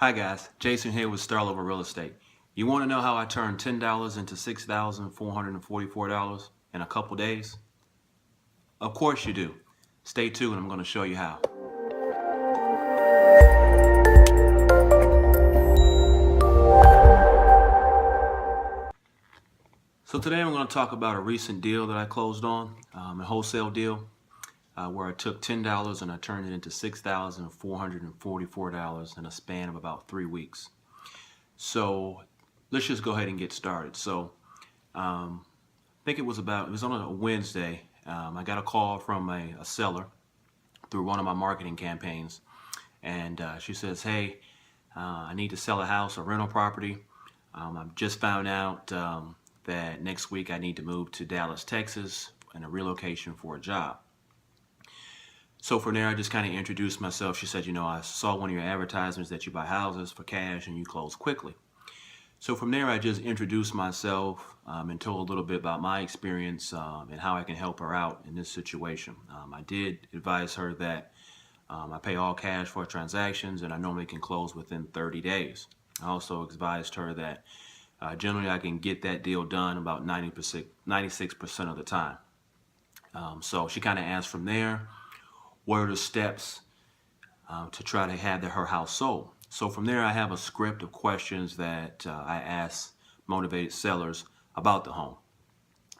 Hi guys, Jason here with Starlover Real Estate. You want to know how I turned $10 into $6,444 in a couple days? Of course you do. Stay tuned, I'm going to show you how. So today I'm going to talk about a recent deal that I closed on, a wholesale deal where I took $10 and I turned it into $6,444 in a span of about 3 weeks. So let's just go ahead and get started. So I think it was on a Wednesday. I got a call from a seller through one of my marketing campaigns, and she says, "Hey, I need to sell a house, a rental property. I've just found out that next week I need to move to Dallas, Texas, and a relocation for a job." So from there, I just kind of introduced myself. She said, "I saw one of your advertisements that you buy houses for cash and you close quickly." So from there, I just introduced myself and told a little bit about my experience and how I can help her out in this situation. I did advise her that I pay all cash for transactions and I normally can close within 30 days. I also advised her that generally I can get that deal done about 96% of the time. So she kind of asked from there, what are the steps to try to have her house sold? So from there, I have a script of questions that I ask motivated sellers about the home.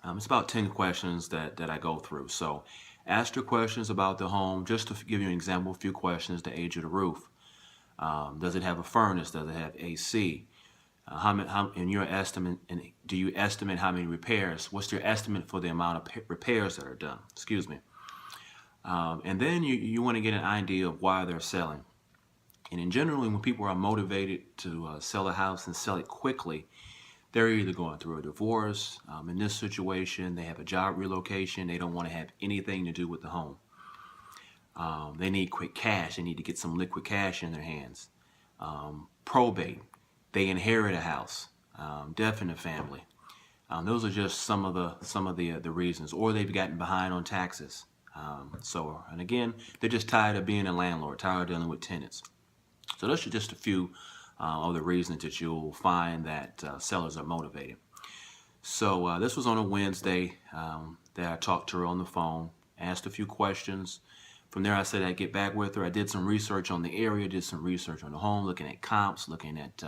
It's about 10 questions that I go through. So ask your questions about the home. Just to give you an example, a few questions: the age of the roof. Does it have a furnace? Does it have AC? In your estimate, and do you estimate how many repairs? What's your estimate for the amount of repairs that are done? Excuse me. And then you want to get an idea of why they're selling. And in general, when people are motivated to sell a house and sell it quickly, they're either going through a divorce. In this situation, they have a job relocation. They don't want to have anything to do with the home. They need quick cash. They need to get some liquid cash in their hands. Probate. They inherit a house. Death in the family. Those are just some of the reasons. Or they've gotten behind on taxes. And again, they're just tired of being a landlord, tired of dealing with tenants. So those are just a few of the reasons that you'll find that sellers are motivated. So this was on a Wednesday that I talked to her on the phone, asked a few questions. From there, I said I'd get back with her. I did some research on the area, did some research on the home, looking at comps, looking at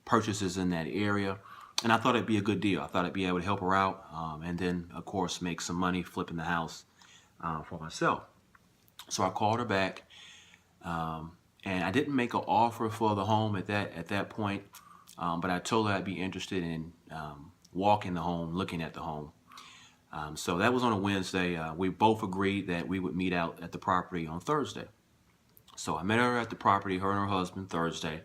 purchases in that area. And I thought it'd be a good deal. I thought I'd be able to help her out and then, of course, make some money flipping the house for myself. So I called her back. And I didn't make an offer for the home at that point, but I told her I'd be interested in walking the home, looking at the home. So that was on a Wednesday. We both agreed that we would meet out at the property on Thursday. So I met her at the property, her and her husband, Thursday.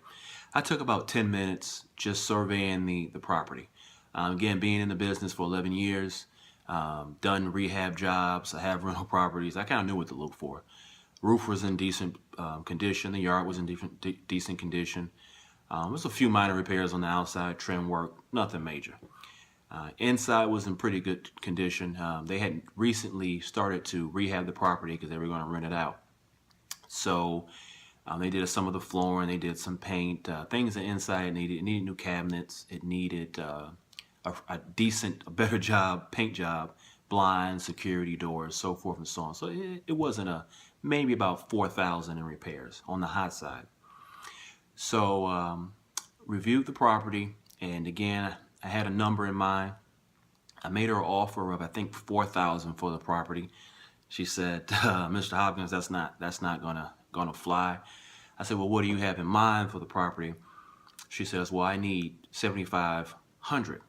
I took about 10 minutes just surveying the property. Again, being in the business for 11 years, done rehab jobs, I have rental properties, I kind of knew what to look for. Roof was in decent condition. The yard was in decent condition. There was a few minor repairs on the outside, trim work, nothing major. Inside was in pretty good condition. They had recently started to rehab the property because they were going to rent it out. So they did some of the flooring, they did some paint, things that inside needed. It needed new cabinets. It needed a better job, paint job, blinds, security doors, so forth and so on. So it wasn't maybe about $4,000 in repairs on the high side. So reviewed the property, and again, I had a number in mind. I made her an offer of I think $4,000 for the property. She said, "Mr. Hopkins, that's not gonna fly." I said, "Well, what do you have in mind for the property?" She says, "Well, I need $7,500.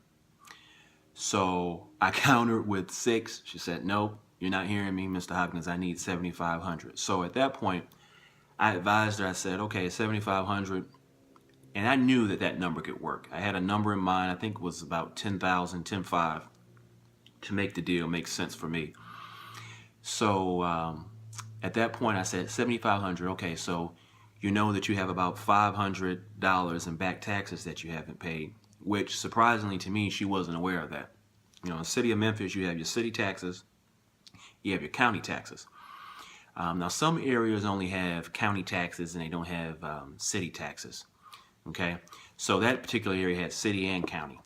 So I countered with 6. She said, "Nope, you're not hearing me, Mr. Hopkins. I need $7,500. So at that point, I advised her. I said, "Okay, $7,500." And I knew that number could work. I had a number in mind. I think it was about 10,000, 10,500 to make the deal make sense for me. So at that point, I said $7,500. Okay, so you know that you have about $500 in back taxes that you haven't paid, which surprisingly to me, she wasn't aware of that. In the city of Memphis, you have your city taxes, you have your county taxes. Now, some areas only have county taxes and they don't have city taxes. Okay, so that particular area had city and county.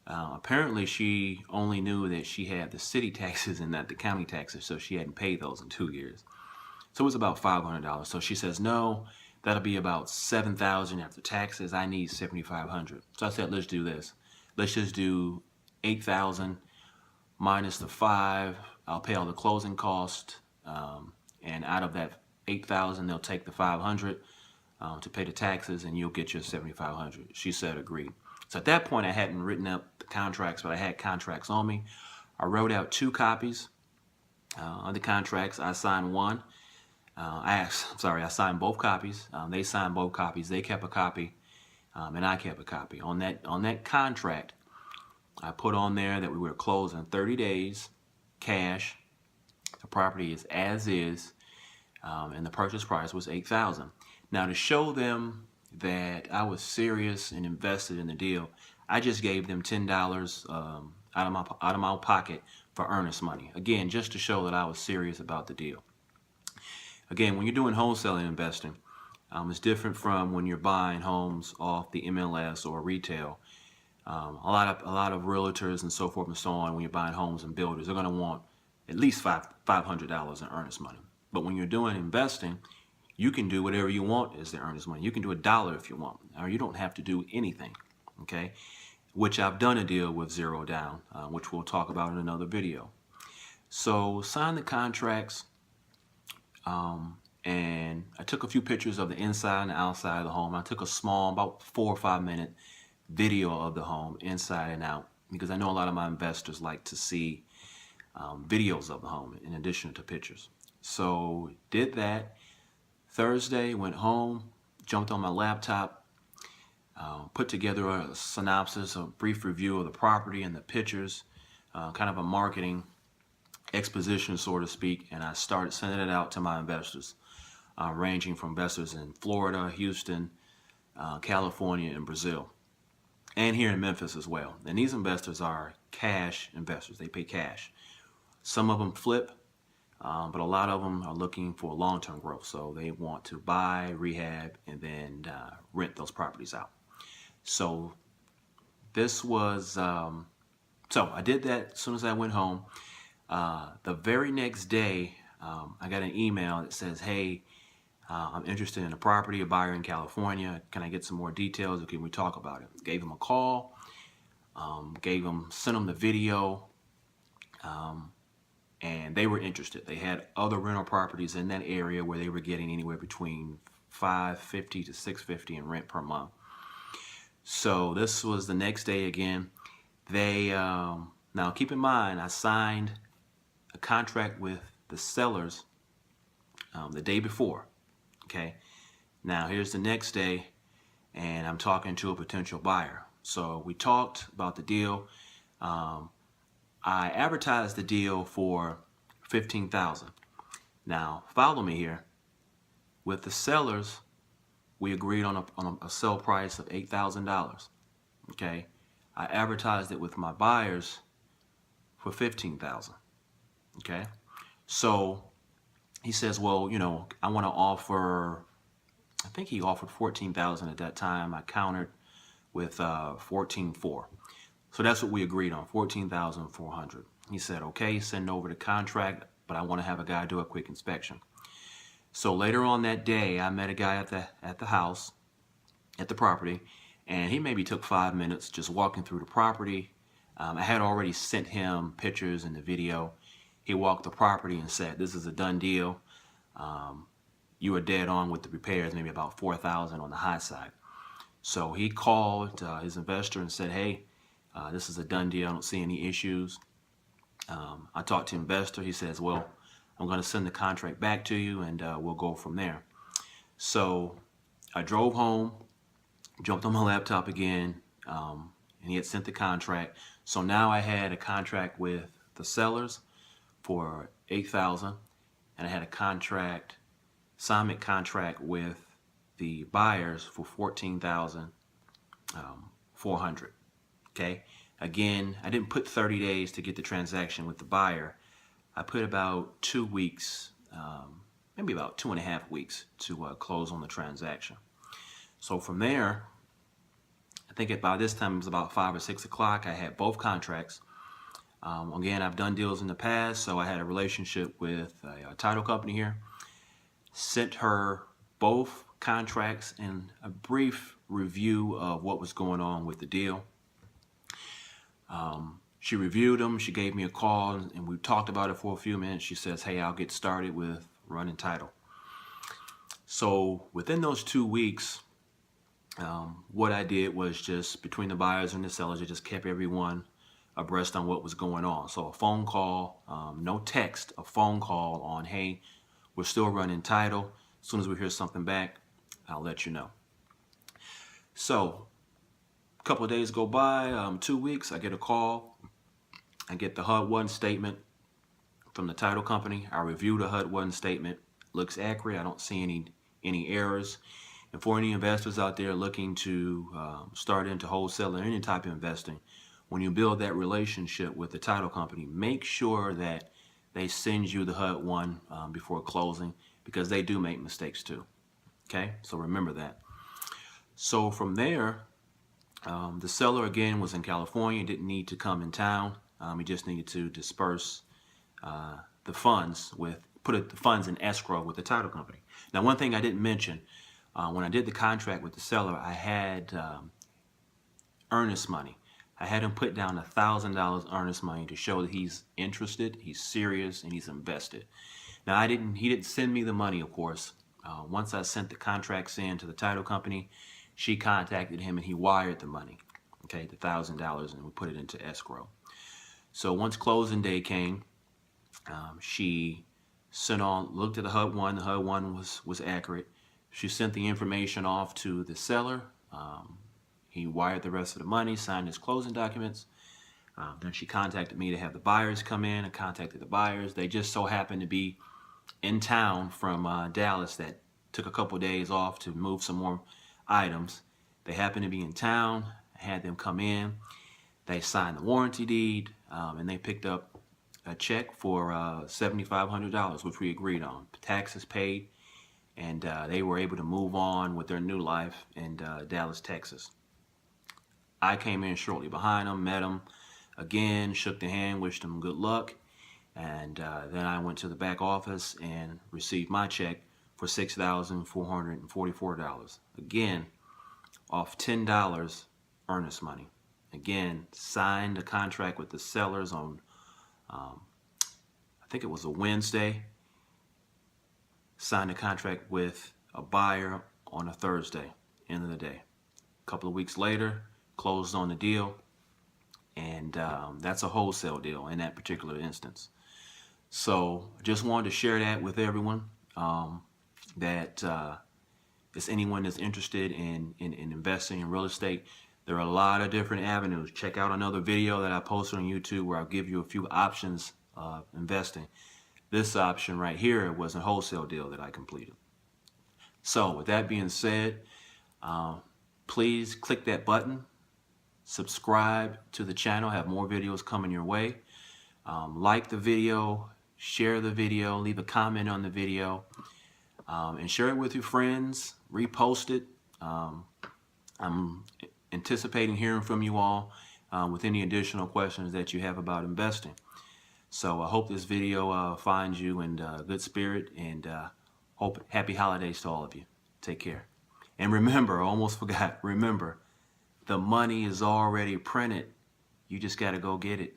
Apparently, she only knew that she had the city taxes and not the county taxes, so she hadn't paid those in 2 years. So it was about $500. So she says, no, that'll be about $7,000 after taxes. I need $7,500. So I said, let's do this. Let's just do $8,000 minus the 5. I'll pay all the closing cost, and out of that $8,000, they'll take the $500 to pay the taxes, and you'll get your $7,500. She said, agreed. So at that point, I hadn't written up the contracts, but I had contracts on me. I wrote out 2 copies of the contracts. I signed one. I signed both copies. They signed both copies. They kept a copy, and I kept a copy. On that contract, I put on there that we were closed in 30 days, cash. The property is as is, and the purchase price was $8,000. Now, to show them that I was serious and invested in the deal, I just gave them $10 out of my pocket for earnest money. Again, just to show that I was serious about the deal. Again, when you're doing wholesaling investing, it's different from when you're buying homes off the MLS or retail. A lot of realtors and so forth and so on, when you're buying homes and builders, they're going to want at least $500 in earnest money. But when you're doing investing, you can do whatever you want as the earnest money. You can do $1 if you want, or you don't have to do anything. Okay, which I've done a deal with 0 down, which we'll talk about in another video. So sign the contracts. And I took a few pictures of the inside and the outside of the home. I took a small, about 4 or 5 minute video of the home inside and out, because I know a lot of my investors like to see videos of the home in addition to pictures. So did that. Thursday, went home, jumped on my laptop, put together a synopsis, a brief review of the property and the pictures, kind of a marketing exposition, so to speak, and I started sending it out to my investors, ranging from investors in Florida, Houston, California, and Brazil, and here in Memphis as well. And these investors are cash investors. They pay cash. Some of them flip, but a lot of them are looking for long-term growth. So they want to buy, rehab, and then rent those properties out. So this was, so I did that as soon as I went home. The very next day, I got an email that says, hey, I'm interested in a property, a buyer in California. Can I get some more details, or can we talk about it? Gave them a call, sent them the video, and they were interested. They had other rental properties in that area where they were getting anywhere between $550 to $650 in rent per month. So this was the next day again. They, now keep in mind, I signed a contract with the sellers the day before. Okay, now here's the next day, and I'm talking to a potential buyer. So we talked about the deal. I advertised the deal for $15,000. Now follow me here. With the sellers, we agreed on a sell price of $8,000. Okay, I advertised it with my buyers for $15,000. Okay, so he says, well, you know, I want to offer, I think he offered $14,000 at that time. I countered with $14,400. So that's what we agreed on, $14,400. He said, okay, send over the contract, but I want to have a guy do a quick inspection. So later on that day, I met a guy at the house, at the property, and he maybe took 5 minutes just walking through the property. I had already sent him pictures and the video. He walked the property and said, this is a done deal. You were dead on with the repairs, maybe about $4,000 on the high side. So he called his investor and said, hey, this is a done deal. I don't see any issues. I talked to the investor. He says, well, I'm going to send the contract back to you, and we'll go from there. So I drove home, jumped on my laptop again, and he had sent the contract. So now I had a contract with the sellers for $8,000, and I had a assignment contract with the buyers for $14,400. Okay. Again, I didn't put 30 days to get the transaction with the buyer. I put about 2 weeks maybe about 2.5 weeks to close on the transaction. So from there, I think by this time it was about 5 or 6 o'clock. I had both contracts. Again, I've done deals in the past, so I had a relationship with a title company here. Sent her both contracts and a brief review of what was going on with the deal. She reviewed them. She gave me a call, and we talked about it for a few minutes. She says, hey, I'll get started with running title. So within those 2 weeks, what I did was just between the buyers and the sellers, I just kept everyone abreast on what was going on. So a phone call, no text, a phone call on, hey, we're still running title. As soon as we hear something back, I'll let you know. So a couple of days go by, 2 weeks, I get a call. I get the HUD-1 statement from the title company. I review the HUD-1 statement. Looks accurate. I don't see any errors. And for any investors out there looking to start into wholesale or any type of investing, when you build that relationship with the title company, make sure that they send you the HUD-1 before closing, because they do make mistakes too. Okay, so remember that. So from there, the seller again was in California, didn't need to come in town. He just needed to disperse the funds put the funds in escrow with the title company. Now, one thing I didn't mention, when I did the contract with the seller, I had earnest money. I had him put down $1,000 earnest money to show that he's interested, he's serious, and he's invested. Now, he didn't send me the money, of course. Once I sent the contracts in to the title company, she contacted him and he wired the money, okay, the $1,000, and we put it into escrow. So once closing day came, she looked at the HUD-1. The HUD-1 was accurate. She sent the information off to the seller. He wired the rest of the money, signed his closing documents. Then she contacted me to have the buyers come in. I contacted the buyers. They just so happened to be in town from Dallas. That took a couple days off to move some more items. They happened to be in town. I had them come in. They signed the warranty deed, and they picked up a check for $7,500, which we agreed on. Taxes paid, and they were able to move on with their new life in Dallas, Texas. I came in shortly behind them, met them again, shook their hand, wished them good luck, and then I went to the back office and received my check for $6,444. Again, off $10 earnest money. Again, signed a contract with the sellers on, I think it was a Wednesday. Signed a contract with a buyer on a Thursday, end of the day. A couple of weeks later, closed on the deal, and that's a wholesale deal in that particular instance. So I just wanted to share that with everyone, that if anyone that's interested in investing in real estate, there are a lot of different avenues. Check out another video that I posted on YouTube where I'll give you a few options of investing. This option right here was a wholesale deal that I completed. So with that being said, please click that button, subscribe to the channel, have more videos coming your way. Like the video, share the video, leave a comment on the video, and share it with your friends, repost it. I'm anticipating hearing from you all with any additional questions that you have about investing. So I hope this video finds you in good spirit, and hope happy holidays to all of you. Take care. And remember, I almost forgot, remember, the money is already printed. You just got to go get it.